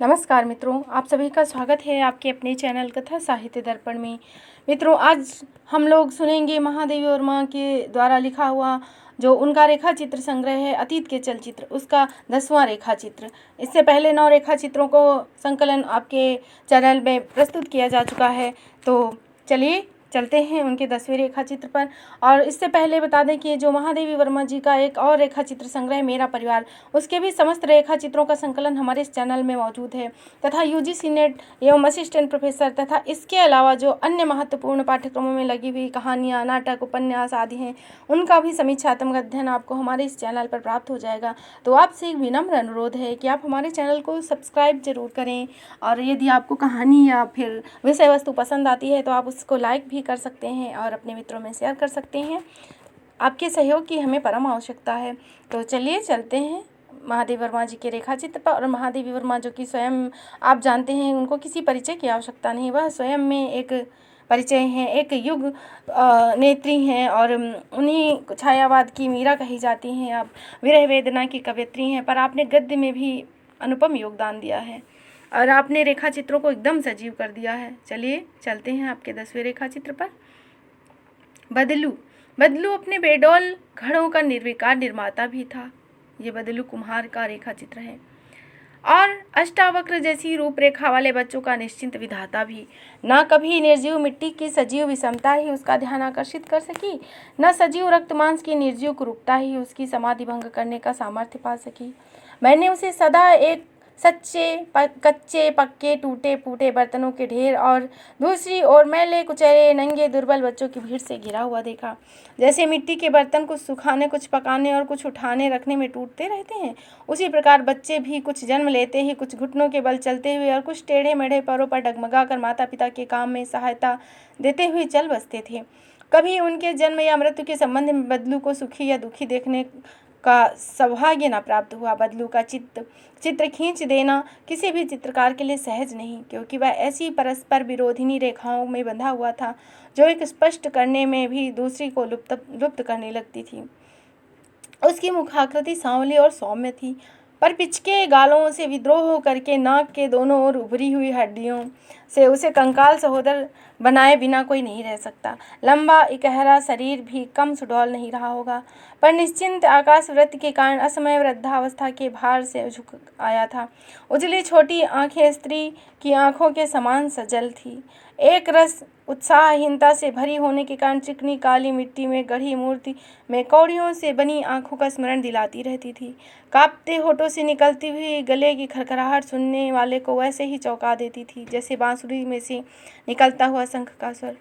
नमस्कार मित्रों, आप सभी का स्वागत है आपके अपने चैनल कथा साहित्य दर्पण में। मित्रों, आज हम लोग सुनेंगे महादेवी वर्मा के द्वारा लिखा हुआ जो उनका रेखा चित्र संग्रह है अतीत के चलचित्र, उसका 10वां रेखा चित्र। इससे पहले 9 रेखा चित्रों को संकलन आपके चैनल में प्रस्तुत किया जा चुका है। तो चलिए चलते हैं उनके 10वें रेखा चित्र पर। और इससे पहले बता दें कि जो महादेवी वर्मा जी का एक और रेखा चित्र संग्रह मेरा परिवार, उसके भी समस्त रेखा चित्रों का संकलन हमारे इस चैनल में मौजूद है तथा यूजीसी नेट एवं असिस्टेंट प्रोफेसर तथा इसके अलावा जो अन्य महत्वपूर्ण पाठ्यक्रमों में लगी हुई कहानियाँ, नाटक, उपन्यास आदि हैं, उनका भी समीक्षात्मक अध्ययन आपको हमारे इस चैनल पर प्राप्त हो जाएगा। तो आपसे एक विनम्र अनुरोध है कि आप हमारे चैनल को सब्सक्राइब जरूर करें, और यदि आपको कहानी या फिर विषय वस्तु पसंद आती है तो आप उसको लाइक भी कर सकते हैं और अपने मित्रों में शेयर कर सकते हैं। आपके सहयोग की हमें परम आवश्यकता है। तो चलिए चलते हैं महादेवी वर्मा जी के रेखा चित्र पर। और महादेवी वर्मा जो कि स्वयं आप जानते हैं, उनको किसी परिचय की आवश्यकता नहीं, वह स्वयं में एक परिचय हैं, एक युग नेत्री हैं और उन्हीं छायावाद की मीरा कही जाती हैं। आप विरह वेदना की कवयित्री हैं, पर आपने गद्य में भी अनुपम योगदान दिया है और आपने रेखा चित्रों को एकदम सजीव कर दिया है। चलिए चलते हैं आपके 10वें रेखा चित्र पर। बदलू बदलू अपने बेडौल घड़ों का निर्विकार निर्माता भी था। ये बदलू कुम्हार का रेखा चित्र है और अष्टावक्र जैसी रूपरेखा वाले बच्चों का निश्चिंत विधाता भी। न कभी निर्जीव मिट्टी की सजीव विषमता ही उसका ध्यान आकर्षित कर सकी, न सजीव रक्त मांस की निर्जीव कुरूपता ही उसकी समाधि भंग करने का सामर्थ्य पा सकी। मैंने उसे सदा एक कच्चे पक्के टूटे फूटे बर्तनों के ढेर और दूसरी ओर मैले कुचैले नंगे दुर्बल बच्चों की भीड़ से घिरा हुआ देखा। जैसे मिट्टी के बर्तन कुछ सुखाने, कुछ पकाने और कुछ उठाने रखने में टूटते रहते हैं, उसी प्रकार बच्चे भी कुछ जन्म लेते ही कुछ घुटनों के बल चलते हुए और कुछ टेढ़े मेढ़े पैरों पर डगमगा कर माता पिता के काम में सहायता देते हुए चल बसते थे। कभी उनके जन्म या मृत्यु के संबंध में बदलू को सुखी या दुखी देखने का सौभाग्य न प्राप्त हुआ। बदलू का चित्र खींच देना किसी भी चित्रकार के लिए सहज नहीं, क्योंकि वह ऐसी परस्पर विरोधिनी रेखाओं में बंधा हुआ था जो एक स्पष्ट करने में भी दूसरी को लुप्त करने लगती थी। उसकी मुखाकृति सांवली और सौम्य थी, पर पिचके गालों से विद्रोह करके नाक के दोनों ओर उभरी हुई हड्डियों से उसे कंकाल सहोदर बनाए बिना कोई नहीं रह सकता। लंबा इकहरा शरीर भी कम सुडौल नहीं रहा होगा, पर निश्चिंत आकाश वृत्ति के कारण असमय वृद्धावस्था के भार से झुक आया था। उजली छोटी आंखें स्त्री की आंखों के समान सजल थी। एक रस उत्साहहीनता से भरी होने के कारण चिकनी काली मिट्टी में गढ़ी मूर्ति में कौड़ियों से बनी आंखों का स्मरण दिलाती रहती थी। कांपते होठों से निकलती हुई गले की खरखराहट सुनने वाले को वैसे ही चौंका देती थी जैसे बांसुरी में से निकलता हुआ शंख का स्वर।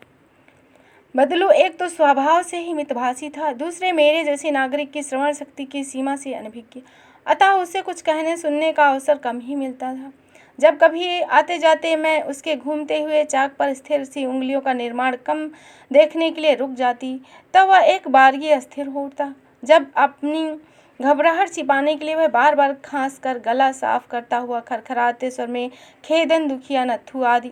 बदलू एक तो स्वभाव से ही मितभाषी था, दूसरे मेरे जैसे नागरिक की श्रवण शक्ति की सीमा से अनभिज्ञ, अतः उससे कुछ कहने सुनने का अवसर कम ही मिलता था। जब कभी आते जाते मैं उसके घूमते हुए चाक पर स्थिर सी उंगलियों का निर्माण कम देखने के लिए रुक जाती, तब वह एक बारगी अस्थिर हो उठता। जब अपनी घबराहट छिपाने के लिए वह बार बार खांस कर गला साफ करता हुआ खरखराते स्वर में खेदन, दुखिया, नत्थु आदि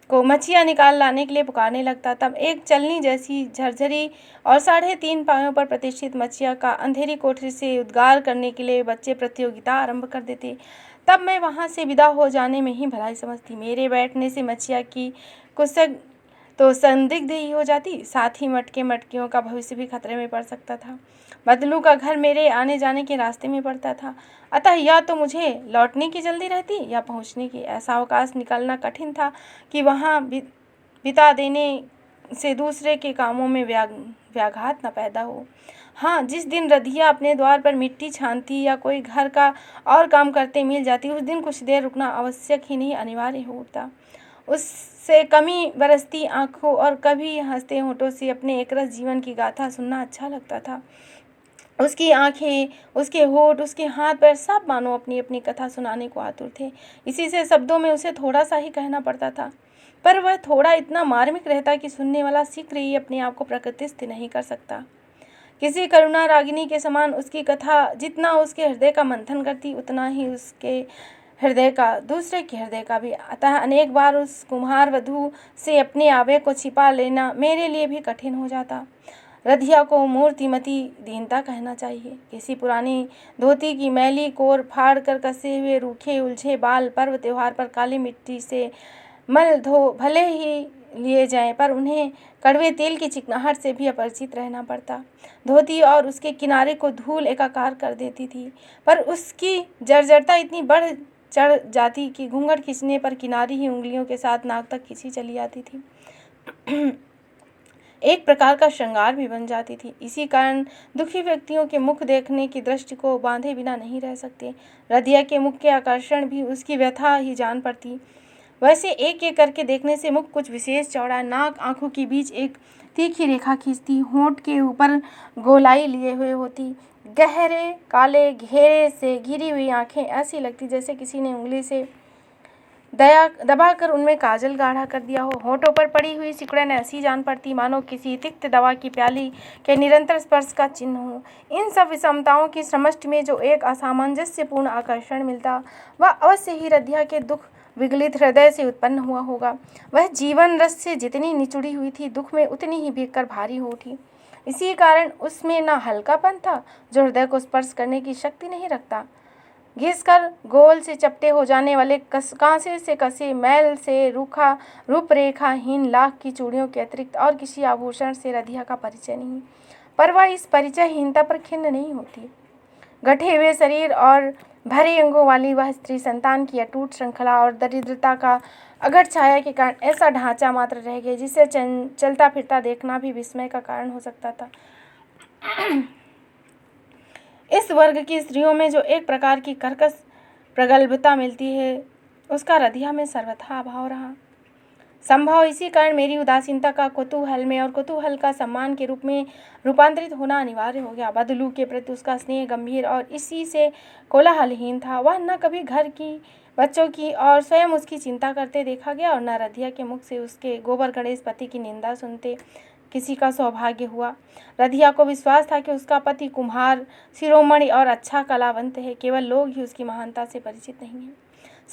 को मछिया निकाल लाने के लिए पुकारने लगता, तब एक चलनी जैसी झरझरी और 3.5 पांयों पर प्रतिष्ठित मछिया का अंधेरी कोठरी से उद्गार करने के लिए बच्चे प्रतियोगिता आरंभ कर देते। तब मैं वहां से विदा हो जाने में ही भलाई समझती। मेरे बैठने से मछिया की कुछ तो संदिग्ध ही हो जाती, साथ ही मटके मटकियों का भविष्य भी खतरे में पड़ सकता था। बदलू का घर मेरे आने जाने के रास्ते में पड़ता था, अतः या तो मुझे लौटने की जल्दी रहती या पहुंचने की। ऐसा अवकाश निकालना कठिन था कि वहां बिता देने से दूसरे के कामों में व्याघात न पैदा हो। हाँ, जिस दिन रधिया अपने द्वार पर मिट्टी छानती या कोई घर का और काम करते मिल जाती, उस दिन कुछ देर रुकना आवश्यक ही नहीं अनिवार्य हो उठता। उससे कमी बरसती आंखों और कभी हंसते होठों से अपने एकरस जीवन की गाथा सुनना अच्छा लगता था। उसकी आंखें, उसके होठ, उसके हाथ पैर सब मानो अपनी अपनी कथा सुनाने को आतुर थे। इसी से शब्दों में उसे थोड़ा सा ही कहना पड़ता था, पर वह थोड़ा इतना मार्मिक रहता कि सुनने वाला शीघ्र ही अपने आप को प्रकृतिस्थ नहीं कर सकता। किसी करुणा रागिनी के समान उसकी कथा जितना उसके हृदय का मंथन करती, उतना ही उसके हृदय का दूसरे के हृदय का भी। अतः अनेक बार उस कुम्हार वधू से अपने आवेग को छिपा लेना मेरे लिए भी कठिन हो जाता। रधिया को मूर्तिमती दीनता कहना चाहिए। किसी पुरानी धोती की मैली कोर फाड़ कर कसे हुए रूखे उलझे बाल पर्व त्योहार पर काली मिट्टी से मल धो भले ही लिए जाएं, पर उन्हें कड़वे तेल की चिकनाहट से भी अपरिचित रहना पड़ता। धोती और उसके किनारे को धूल एकाकार कर देती थी, पर उसकी जर्जरता इतनी बढ़ चढ़ जाती कि घूंघट खींचने पर किनारी ही उंगलियों के साथ नाक तक खींची चली आती थी। एक प्रकार का श्रृंगार भी बन जाती थी। इसी कारण दुखी व्यक्तियों के मुख देखने की दृष्टि को बांधे बिना नहीं रह सकते। रधिया के मुख के आकर्षण भी उसकी व्यथा ही जान पड़ती। वैसे एक एक करके देखने से मुख कुछ विशेष चौड़ा, नाक आंखों के बीच एक तीखी रेखा खींचती, होंठ के ऊपर गोलाई लिए हुए होती, गहरे काले घेरे से घिरी हुई आंखें ऐसी लगती जैसे किसी ने उंगली से दबाकर उनमें काजल गाढ़ा कर दिया हो। होंठों पर पड़ी हुई सिकुड़न ऐसी जान पड़ती मानो किसी तिक्त दवा की प्याली के निरंतर स्पर्श का चिन्ह हो। इन सब विषमताओं की समष्टि में जो एक असामंजस्यपूर्ण आकर्षण मिलता, वह अवश्य ही रधिया के दुख विगलित हृदय से उत्पन्न हुआ होगा। वह जीवन रस से जितनी निचुड़ी हुई थी, दुख में उतनी ही भीगकर भारी हो उठी। इसी कारण उसमें न हल्कापन था, जो हृदय को स्पर्श करने की शक्ति नहीं रखता, घिसकर गोल से चपटे हो जाने वाले कांसे से कसे मैल से रूखा रूपरेखाहीन लाख की चूड़ियों के अतिरिक्त और किसी आभूषण से रधिया का परिचय नहीं। पर वह इस परिचयहीनता पर खिन्न नहीं होती। गठे हुए शरीर और भरे अंगों वाली वह स्त्री संतान की अटूट श्रृंखला और दरिद्रता का अघट छाया के कारण ऐसा ढांचा मात्र रह गया जिसे चलता फिरता देखना भी विस्मय का कारण हो सकता था। इस वर्ग की स्त्रियों में जो एक प्रकार की कर्कश प्रगल्भता मिलती है, उसका रधिया में सर्वथा अभाव रहा। संभव इसी कारण मेरी उदासीनता का कुतूहल में और कुतूहल का सम्मान के रूप में रूपांतरित होना अनिवार्य हो गया। बदलू के प्रति उसका स्नेह गंभीर और इसी से कोलाहलहीन था। वह न कभी घर की, बच्चों की और स्वयं उसकी चिंता करते देखा गया और न रधिया के मुख से उसके गोबर गणेश पति की निंदा सुनते किसी का सौभाग्य हुआ। रधिया को विश्वास था कि उसका पति कुम्हार, शिरोमणि और अच्छा कलावंत है, केवल लोग ही उसकी महानता से परिचित नहीं हैं।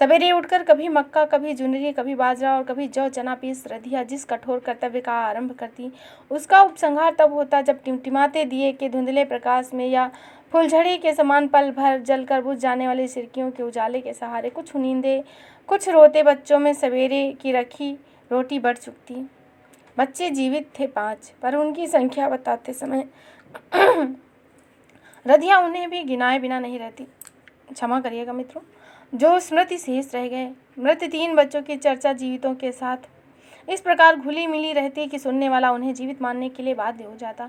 सवेरे उठकर कभी मक्का, कभी जुनरी, कभी बाजरा और कभी जौ चना पीस रधिया जिस कठोर कर्तव्य का आरंभ करती, उसका उपसंहार तब होता जब टिमटिमाते दिए के धुंधले प्रकाश में या फुलझड़ी के समान पल भर जलकर बुझ जाने वाली सिरकियों के उजाले के सहारे कुछ नींदे, कुछ रोते बच्चों में सवेरे की रखी रोटी बढ़ चुकती। बच्चे जीवित थे 5, पर उनकी संख्या बताते समय रधिया उन्हें भी गिनाए बिना नहीं रहती। क्षमा करिएगा मित्रों। जो स्मृति शेष रह गए, मृत 3 बच्चों की चर्चा जीवितों के साथ इस प्रकार घुली मिली रहती कि सुनने वाला उन्हें जीवित मानने के लिए बाध्य हो जाता।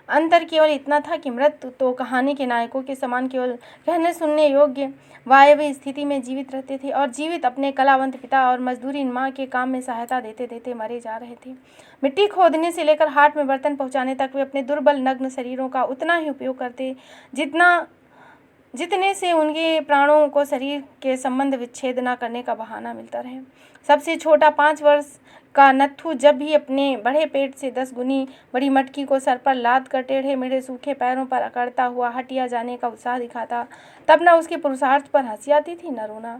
अंतर केवल इतना था कि मृत तो कहानी के नायकों के समान केवल कहने सुनने योग्य वायव्य स्थिति में जीवित रहते थे और जीवित अपने कलावंत पिता और मजदूरी माँ के काम में सहायता देते देते मरे जा रहे थे। मिट्टी खोदने से लेकर हाट में बर्तन पहुँचाने तक वे अपने दुर्बल नग्न शरीरों का उतना ही उपयोग करते जितने से उनके प्राणों को शरीर के संबंध विच्छेद न करने का बहाना मिलता रहे। सबसे छोटा 5 वर्ष का नत्थू जब भी अपने बड़े पेट से 10 गुनी बड़ी मटकी को सर पर लाद कर टेढ़े मेढ़े सूखे पैरों पर अकड़ता हुआ हटिया जाने का उत्साह दिखाता, तब न उसके पुरुषार्थ पर हंसी आती थी न रोना।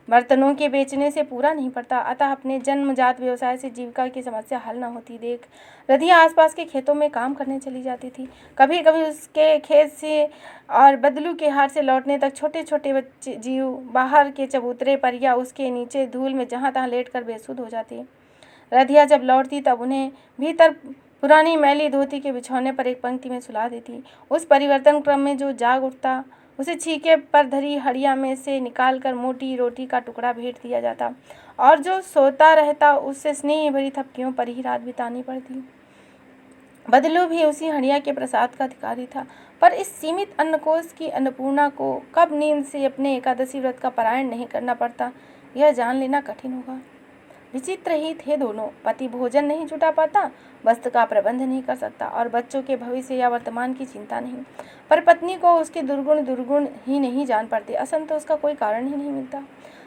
बर्तनों के बेचने से पूरा नहीं पड़ता, अतः अपने जन्मजात व्यवसाय से जीविका की समस्या हल न होती देख रधिया आसपास के खेतों में काम करने चली जाती थी। कभी कभी उसके खेत से और बदलू के हाट से लौटने तक छोटे छोटे बच्चे जीव बाहर के चबूतरे पर या उसके नीचे धूल में जहाँ तहाँ लेट कर बेसुध हो जाती। रधिया जब लौटती तब उन्हें भीतर पुरानी मैली धोती के बिछौने पर एक पंक्ति में सुला देती। उस परिवर्तन क्रम में जो जाग उठता, उसे छीके पर धरी हड़िया में से निकालकर मोटी रोटी का टुकड़ा भेंट दिया जाता और जो सोता रहता उससे स्नेह भरी थपकियों पर ही रात बितानी पड़ती। बदलू भी उसी हड़िया के प्रसाद का अधिकारी था, पर इस सीमित अन्नकोश की अन्नपूर्णा को कब नींद से अपने एकादशी व्रत का पारायण नहीं करना पड़ता, यह जान लेना कठिन होगा। विचित्र ही थे दोनों। पति भोजन नहीं जुटा पाता, वस्त्र का प्रबंध नहीं कर सकता और बच्चों के भविष्य या वर्तमान की चिंता नहीं, पर पत्नी को उसके दुर्गुण ही नहीं जान पड़ते। असंतोष का कोई कारण ही नहीं मिलता।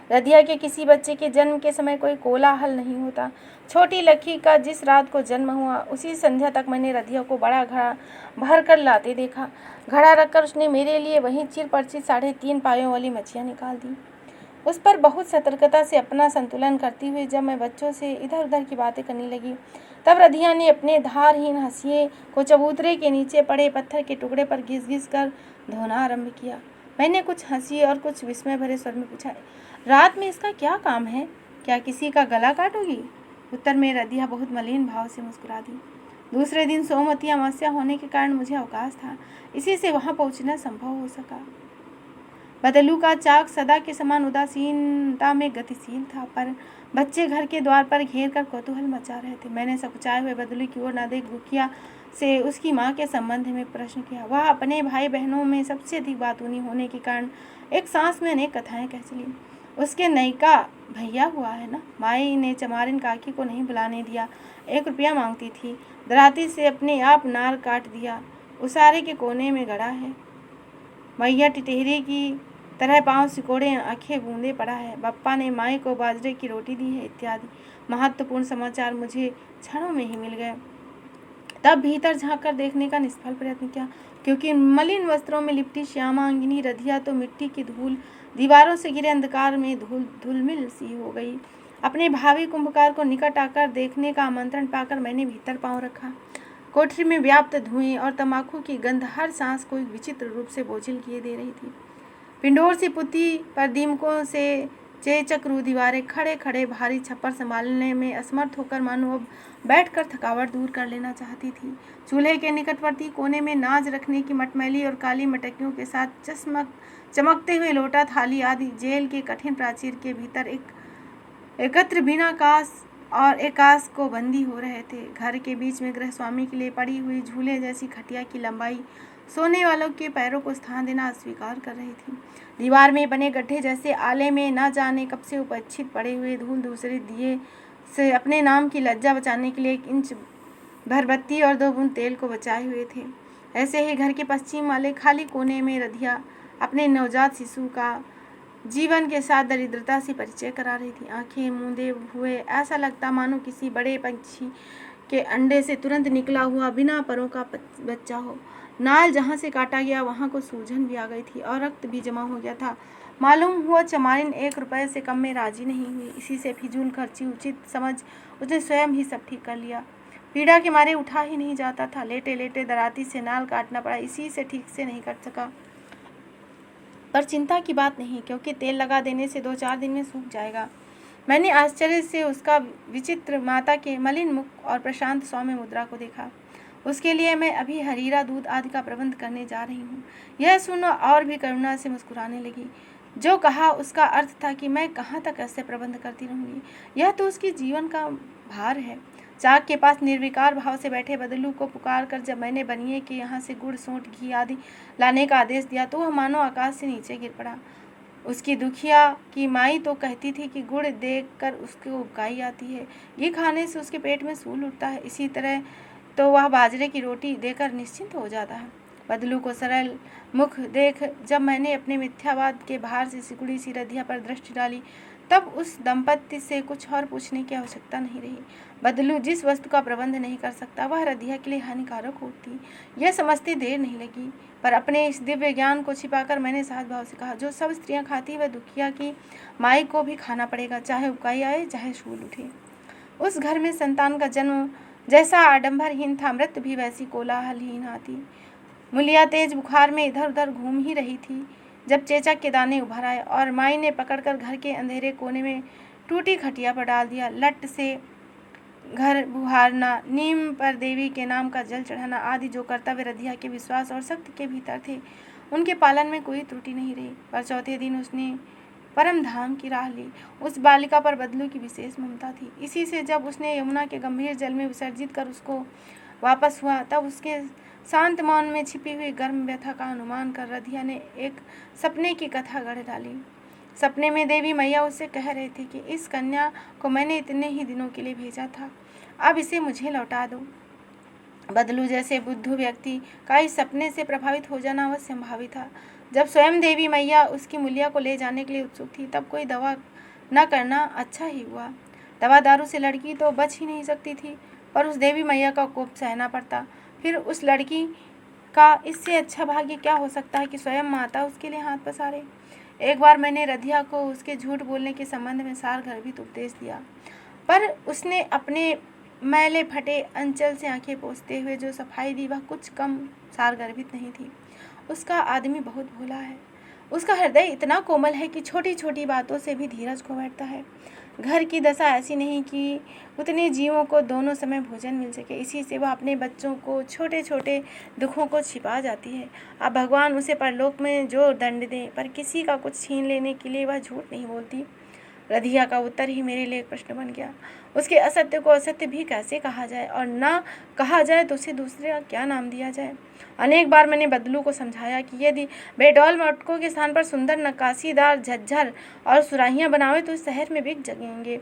रधिया के किसी बच्चे के जन्म के समय कोई कोलाहल नहीं होता। छोटी लक्की का जिस रात को जन्म हुआ, उसी संध्या तक मैंने रधिया को बड़ा घड़ा भर कर लाते देखा। घड़ा रखकर उसने मेरे लिए वहीं चिर परिचित 3.5 पायों वाली मच्छियाँ निकाल दी। उस पर बहुत सतर्कता से अपना संतुलन करती हुई जब मैं बच्चों से इधर उधर की बातें करने लगी, तब रधिया ने अपने धारहीन हंसिए को चबूतरे के नीचे पड़े पत्थर के टुकड़े पर घिस घिस कर धोना आरंभ किया। मैंने कुछ हंसी और कुछ विस्मय भरे स्वर में पूछा, रात में इसका क्या काम है? क्या किसी का गला काटोगी? उत्तर में रधिया बहुत मलिन भाव से मुस्कुरा दी। दूसरे दिन सोमवती अमावस्या होने के कारण मुझे अवकाश था, इसी से वहां पहुंचना संभव हो सका। बदलू का चाक सदा के समान उदासीनता में गतिशील था, पर बच्चे घर के द्वार पर घेर कर कौतूहल मचा रहे थे। मैंने सकुचाए हुए बदलू की ओर न देख गुकिया से उसकी माँ के संबंध में प्रश्न किया। वह अपने भाई बहनों में सबसे अधिक बातूनी होने के कारण एक सांस में अनेक कथाएं कह चली। उसके नयिका भैया हुआ है ना? माई ने चमारिन काकी को नहीं बुलाने दिया, 1 रुपया मांगती थी, दराती से अपने आप नार काट दिया, उसारे के कोने में गड़ा है, मैया टिटहरी की तरह पांव सिकोड़े आंखें बूंदे पड़ा है, बप्पा ने माई को बाजरे की रोटी दी है, इत्यादि महत्वपूर्ण समाचार मुझे क्षणों में ही मिल गए। तब भीतर झांक कर देखने का निष्फल प्रयत्न किया, क्योंकि मलिन वस्त्रों में लिपटी श्यामांगिनी रधिया तो मिट्टी की धूल, दीवारों से गिरे अंधकार में धूलमिल सी हो गई। अपने भावी कुंभकार को निकट आकर देखने का आमंत्रण पाकर मैंने भीतर पांव रखा। कोठरी में व्याप्त धुएं और तंबाकू की गंध हर सांस को एक विचित्र रूप से बोझिल किए दे रही थी। पिंडोर सी पुती पर दीमकों से चेचकरू दीवारें खड़े खड़े भारी छप्पर संभालने में असमर्थ होकर मानो अब बैठकर थकावट दूर कर लेना चाहती थी। चूल्हे के निकटवर्ती कोने में नाज रखने की मटमैली और काली मटकियों के साथ चमकते हुए लोटा, थाली आदि जेल के कठिन प्राचीर के भीतर एकत्र बिना कास और एकास को बंदी हो रहे थे। घर के बीच में गृहस्वामी के लिए पड़ी हुई झूले जैसी खटिया की लंबाई सोने वालों के पैरों को स्थान देना अस्वीकार कर रही थी। दीवार में बने गड्ढे जैसे आले में न जाने कब से उपच्छित पड़े हुए धूल दूसरे दिए से अपने नाम की लज्जा बचाने के लिए 1 इंच भर बत्ती और 2 बूंद तेल को बचाए हुए थे। ऐसे ही घर के पश्चिम वाले खाली कोने में रधिया अपने नवजात शिशु का जीवन के साथ दरिद्रता से परिचय करा रही थी। आंखें मूंदे हुए ऐसा लगता मानो किसी बड़े पंछी के अंडे से तुरंत निकला हुआ बिना परों का बच्चा हो। नाल जहाँ से काटा गया वहाँ को सूजन भी आ गई थी और रक्त भी जमा हो गया था। मालूम हुआ चमारिन 1 रुपये से कम में राजी नहीं हुई। इसी से फिजूल खर्ची उचित समझ उसने स्वयं ही सब ठीक कर लिया। पीड़ा के मारे उठा ही नहीं जाता था, लेटे लेटे दराती से नाल काटना पड़ा, इसी से ठीक से नहीं कट सका। पर चिंता की बात नहीं, क्योंकि तेल लगा देने से 2-4 दिन में सूख जाएगा। मैंने आश्चर्य से उसका विचित्र माता के मलिन मुख और प्रशांत सौम्य मुद्रा को देखा। उसके लिए मैं अभी हरीरा दूध आदि का प्रबंध करने जा रही हूँ। यह सुन और भी करुणा से मुस्कुराने लगी। जो कहा उसका अर्थ था कि मैं कहाँ तक ऐसे प्रबंध करती रहूँगी, यह तो उसकी जीवन का भार है। चाक के पास निर्विकार भाव से बैठे बदलू को पुकार कर जब मैंने बनिए के यहाँ से गुड़, सोंठ, घी आदि लाने का आदेश दिया तो वह मानो आकाश से नीचे गिर पड़ा। उसकी दुखिया की माई तो कहती थी कि गुड़ देखकर उसको उबकाई आती है, ये खाने से उसके पेट में सूल उठता है। इसी तरह तो वह बाजरे की रोटी देकर निश्चिंत हो जाता है। बदलू को सरल मुख देख जब मैंने अपने मिथ्यावाद के भार से सिकुड़ी सी रधिया पर दृष्टि डाली, तब उस दंपत्ति से कुछ और पूछने की आवश्यकता नहीं रही। बदलू जिस वस्तु का प्रबंध नहीं कर सकता वह रधिया के लिए हानिकारक होती, यह समझते देर नहीं लगी। पर अपने इस दिव्य ज्ञान को छिपाकर मैंने सहज भाव से कहा, जो सब स्त्रियां खाती वह दुखिया की माई को भी खाना पड़ेगा, चाहे उबकाई आए चाहे शूल उठे। उस घर में संतान का जन्म जैसा आडंबरहीन था, मृत्यु भी वैसी कोलाहलहीन आती। मुलिया तेज बुखार में इधर उधर घूम ही रही थी जब चेचक के दाने उभर आए और माई ने पकड़कर घर के अंधेरे कोने में टूटी खटिया पर डाल दिया। लट से घर बुहारना, नीम पर देवी के नाम का जल चढ़ाना आदि जो कर्तव्य रधिया के विश्वास और शक्ति के भीतर थे, उनके पालन में कोई त्रुटि नहीं रही। पर चौथे दिन उसने परम धाम की राह ली। उस बालिका पर बदलू की विशेष ममता थी। इसी से जब उसने यमुना के गंभीर जल में विसर्जित कर उसको वापस हुआ, तब उसके शांत मौन में छिपी हुई गर्म व्यथा का अनुमान कर रधिया ने एक सपने की कथा गढ़ डाली। सपने में देवी मैया उससे कह रहे थे कि इस कन्या को मैंने इतने ही दिनों के लिए भेजा था, अब इसे मुझे लौटा दो। बदलू जैसे बुद्धू व्यक्ति का इस सपने से प्रभावित हो जाना अवश्य संभावित था। जब स्वयं देवी मैया उसकी मूलिया को ले जाने के लिए उत्सुक थी, तब कोई दवा न करना अच्छा ही हुआ। दवा दारू से लड़की तो बच ही नहीं सकती थी, पर उस देवी मैया का कोप सहना पड़ता। फिर उस लड़की का इससे अच्छा भाग्य क्या हो सकता है कि स्वयं माता उसके लिए हाथ पसारे। एक बार मैंने रधिया को उसके झूठ बोलने के संबंध में सारगर्भित उपदेश दिया, पर उसने अपने मैले फटे अंचल से आंखें पोंछते हुए जो सफाई दी वह कुछ कम सारगर्भित नहीं थी। उसका आदमी बहुत भोला है। उसका हृदय इतना कोमल है कि छोटी छोटी बातों से भी धीरज खो बैठता है। घर की दशा ऐसी नहीं कि उतने जीवों को दोनों समय भोजन मिल सके, इसी से वह अपने बच्चों को छोटे छोटे दुखों को छिपा जाती है। अब भगवान उसे परलोक में जो दंड दे, पर किसी का कुछ छीन लेने के लिए वह झूठ नहीं बोलती। रधिया का उत्तर ही मेरे लिए एक प्रश्न बन गया। उसके असत्य को असत्य भी कैसे कहा जाए, और ना कहा जाए तो उसे दूसरे का क्या नाम दिया जाए। अनेक बार मैंने बदलू को समझाया कि यदि बेडौल मटकों के स्थान पर सुंदर नक्काशीदार झज्झर और सुराहियां बनावे तो इस शहर में बिक जगेंगे,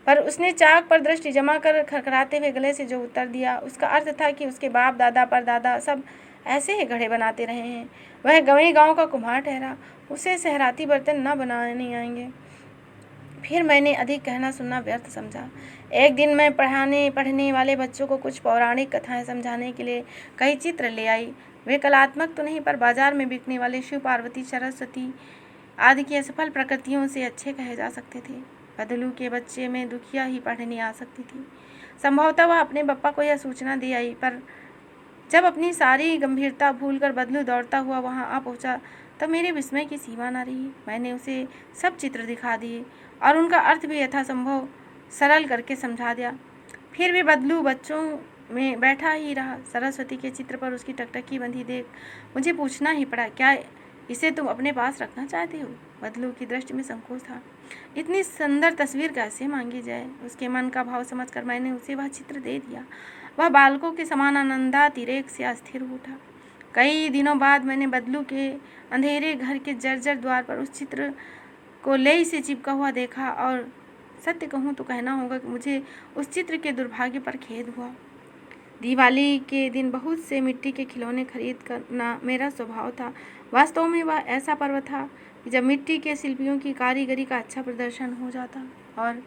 पर उसने चाक पर दृष्टि जमा कर खड़खड़ाते हुए गले से जो उत्तर दिया उसका अर्थ था कि उसके बाप दादा परदादा सब ऐसे ही घड़े बनाते रहे हैं। वह गंवई गांव का कुम्हार ठहरा, उसे सहराती बर्तन न बनाने आएंगे। फिर मैंने अधिक कहना सुनना व्यर्थ समझा। एक दिन मैं पढ़ने वाले बच्चों को कुछ पौराणिक कथाएं समझाने के लिए कई चित्र ले आई। वे कलात्मक तो नहीं, पर बाजार में बिकने वाले शिव पार्वती सरस्वती आदि की असफल प्रकृतियों से अच्छे कहे जा सकते थे। बदलू के बच्चे में दुखिया ही पढ़ने आ सकती थी। संभवतः वह अपने पप्पा को यह सूचना दे आई, पर जब अपनी सारी गंभीरता भूलकर बदलू दौड़ता हुआ वहां आ पहुंचा तब मेरे विस्मय की सीमा न रही। मैंने उसे सब चित्र दिखा दिए और उनका अर्थ भी यथासंभव सरल करके समझा दिया। फिर भी बदलू बच्चों में बैठा ही रहा। सरस्वती के चित्र पर उसकी टकटकी बंधी देख मुझे पूछना ही पड़ा, क्या इसे तुम अपने पास रखना चाहते हो? बदलू की दृष्टि में संकोच था। इतनी सुंदर तस्वीर कैसे मांगी जाए? उसके मन का भाव समझकर मैंने उसे वह चित्र दे दिया। वह बालकों के समान आनंदातिरेक से अस्थिर उठा। कई दिनों बाद मैंने बदलू के अंधेरे घर के जर्जर द्वार पर उस चित्र को लेई से चिपका हुआ देखा, और सत्य कहूँ तो कहना होगा कि मुझे उस चित्र के दुर्भाग्य पर खेद हुआ। दिवाली के दिन बहुत से मिट्टी के खिलौने खरीद करना मेरा स्वभाव था। वास्तव में वह ऐसा पर्व था कि जब मिट्टी के शिल्पियों की कारीगरी का अच्छा प्रदर्शन हो जाता, और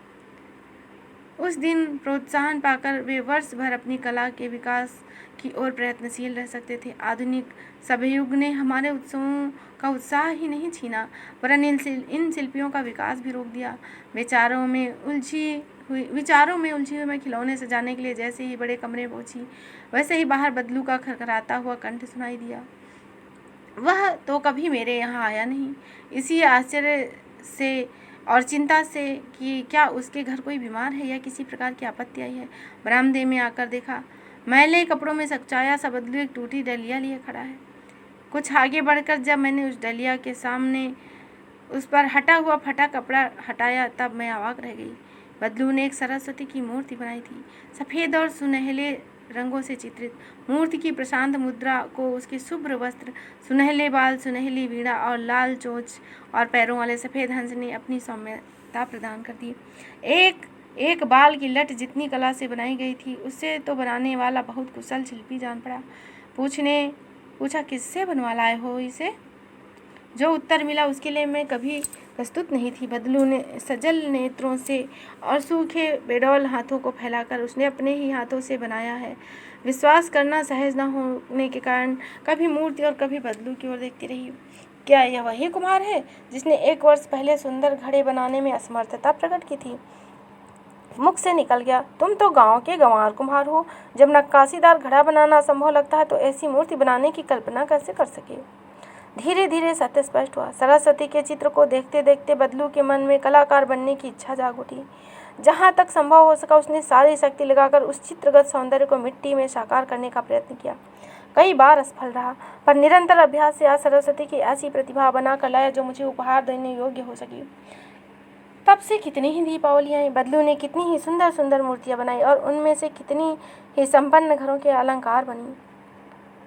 उस दिन प्रोत्साहन पाकर वे वर्ष भर अपनी कला के विकास की ओर प्रयत्नशील रह सकते थे। आधुनिक सभयुग ने हमारे उत्सवों का उत्साह ही नहीं छीना, वरन इन शिल्पियों का विकास भी रोक दिया। विचारों में उलझी हुई मैं खिलौने सजाने के लिए जैसे ही बड़े कमरे पहुंची, वैसे ही बाहर बदलू का खरखराता हुआ कंठ सुनाई दिया। वह तो कभी मेरे यहाँ आया नहीं। इसी आश्चर्य से और चिंता से कि क्या उसके घर कोई बीमार है या किसी प्रकार की आपत्ति आई है, बरामदे में आकर देखा। मैले कपड़ों में सचाया सा बदलू एक टूटी डलिया लिए खड़ा है। कुछ आगे बढ़कर जब मैंने उस डलिया के सामने उस पर हटा हुआ फटा कपड़ा हटाया तब मैं अवाक रह गई। बदलू ने एक सरस्वती की मूर्ति बनाई थी, सफ़ेद और सुनहले रंगों से चित्रित। मूर्ति की प्रशांत मुद्रा को उसके शुभ्र वस्त्र, सुनहले बाल, सुनहली वीणा और लाल चोंच और पैरों वाले सफ़ेद हंस ने अपनी सौम्यता प्रदान कर दी। एक बाल की लट जितनी कला से बनाई गई थी, उससे तो बनाने वाला बहुत कुशल शिल्पी जान पड़ा। पूछा किससे बनवा लाए हो इसे? जो उत्तर मिला उसके लिए मैं कभी प्रस्तुत नहीं थी। बदलू ने सजल नेत्रों से और सूखे बेडौल हाथों को फैलाकर उसने अपने ही हाथों से बनाया है। विश्वास करना सहज न होने के कारण कभी मूर्ति और कभी बदलू की ओर देखती रही। क्या यह वही कुम्हार है जिसने 1 वर्ष पहले सुंदर घड़े बनाने में असमर्थता प्रकट की थी? मुख से निकल गया, तुम तो गांव के गंवार कुम्हार हो। जब नक्काशीदार घड़ा बनाना असंभव लगता है तो ऐसी मूर्ति बनाने की कल्पना कैसे कर सके? धीरे धीरे सत्य स्पष्ट हुआ। सरस्वती के चित्र को देखते देखते बदलू के मन में कलाकार बनने की इच्छा जाग उठी। जहाँ तक संभव हो सका उसने सारी शक्ति लगाकर उस चित्रगत सौंदर्य को मिट्टी में साकार करने का प्रयत्न किया। कई बार असफल रहा, पर निरंतर अभ्यास से आज सरस्वती की ऐसी प्रतिभा बनाकर लाया जो मुझे उपहार देने योग्य हो सकी। तब से कितनी ही दीपावलियाँ आई, बदलू ने कितनी ही सुंदर सुंदर मूर्तियाँ बनाई और उनमें से कितनी ही संपन्न घरों के अलंकार बनी।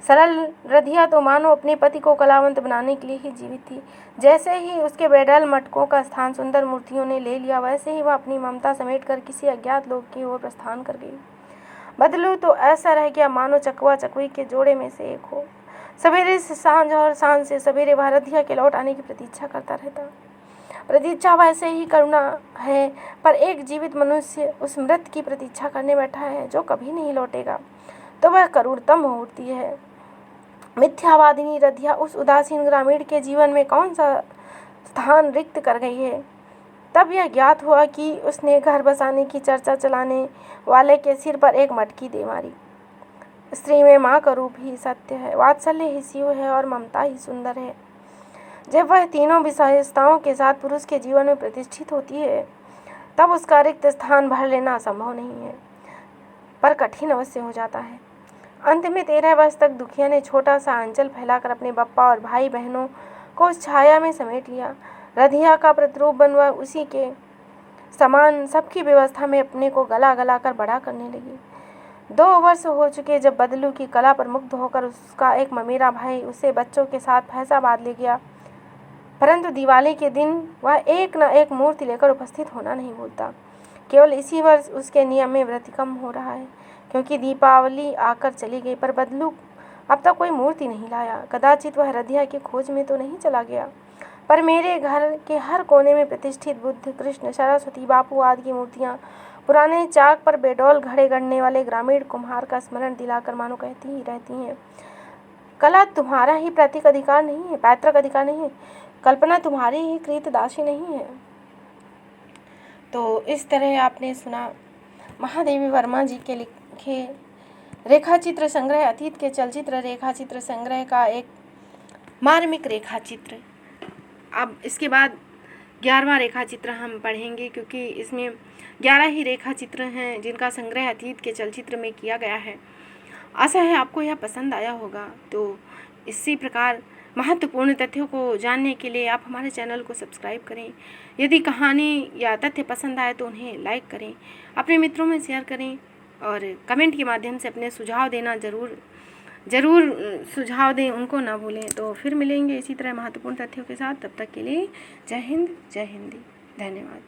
सरल रधिया तो मानो अपने पति को कलावंत बनाने के लिए ही जीवित थी। जैसे ही उसके बेडल मटकों का स्थान सुंदर मूर्तियों ने ले लिया, वैसे ही वह अपनी ममता समेटकर किसी अज्ञात लोक की ओर प्रस्थान कर गई। बदलू तो ऐसा रह गया मानो चकवा चकवी के जोड़े में से एक हो। सवेरे से सांझ और सांझ से सवेरे वह रधिया के लौट आने की प्रतीक्षा करता रहता। प्रतीक्षा वैसे ही करुणा है, पर एक जीवित मनुष्य उस मृत की प्रतीक्षा करने बैठा है जो कभी नहीं लौटेगा, तो वह करूरतम हो उठती है। मिथ्यावादिनी रधिया उस उदासीन ग्रामीण के जीवन में कौन सा स्थान रिक्त कर गई है। तब यह ज्ञात हुआ कि उसने घर बसाने की चर्चा चलाने वाले के सिर पर एक मटकी दे मारी। स्त्री में माँ का रूप ही सत्य है, वात्सल्य ही शिव है और ममता ही सुंदर है। जब वह तीनों विशेषताओं के साथ पुरुष के जीवन में प्रतिष्ठित होती है, तब उसका रिक्त स्थान भर लेना संभव नहीं है, पर कठिन अवश्य हो जाता है। अंत में 13 वर्ष तक दुखिया ने छोटा सा अंचल फैलाकर अपने बप्पा और भाई बहनों को उस छाया में समेट लिया। रधिया का प्रतिरूप बनवा उसी के समान सबकी व्यवस्था में अपने को गला गला कर बड़ा करने लगी। 2 वर्ष हो चुके जब बदलू की कला पर मुग्ध होकर उसका एक ममेरा भाई उसे बच्चों के साथ फैजाबाद ले गया, परंतु दिवाली के दिन वह एक न एक मूर्ति लेकर उपस्थित होना नहीं भूलता। केवल इसी वर्ष उसके नियम में व्यतिक्रम हो रहा है, क्योंकि दीपावली आकर चली गई पर बदलू अब तक कोई मूर्ति नहीं लाया। कदाचित वह रधिया की खोज में तो नहीं चला गया, पर मेरे घर के हर कोने में प्रतिष्ठित बुद्ध, कृष्ण, सरस्वती, बापू आदि की मूर्तियाँ पुराने चाक पर बेडौल घड़े गढ़ने वाले ग्रामीण कुम्हार का स्मरण दिलाकर मानो कहती ही रहती हैं, कला तुम्हारा ही पैतृक अधिकार नहीं है, कल्पना तुम्हारी ही कृतदासी नहीं है। तो इस तरह आपने सुना महादेवी वर्मा जी के लिखे रेखाचित्र संग्रह अतीत के चलचित्र रेखाचित्र संग्रह का एक मार्मिक रेखाचित्र। अब इसके बाद 11वां रेखाचित्र हम पढ़ेंगे, क्योंकि इसमें 11 ही रेखाचित्र हैं जिनका संग्रह अतीत के चलचित्र में किया गया है। आशा है आपको यह पसंद आया होगा। तो इसी प्रकार महत्वपूर्ण तथ्यों को जानने के लिए आप हमारे चैनल को सब्सक्राइब करें। यदि कहानी या तथ्य पसंद आए तो उन्हें लाइक करें, अपने मित्रों में शेयर करें और कमेंट के माध्यम से अपने सुझाव देना ज़रूर सुझाव दें, उनको ना भूलें। तो फिर मिलेंगे इसी तरह महत्वपूर्ण तथ्यों के साथ। तब तक के लिए जय हिंद, जय हिंदी, धन्यवाद।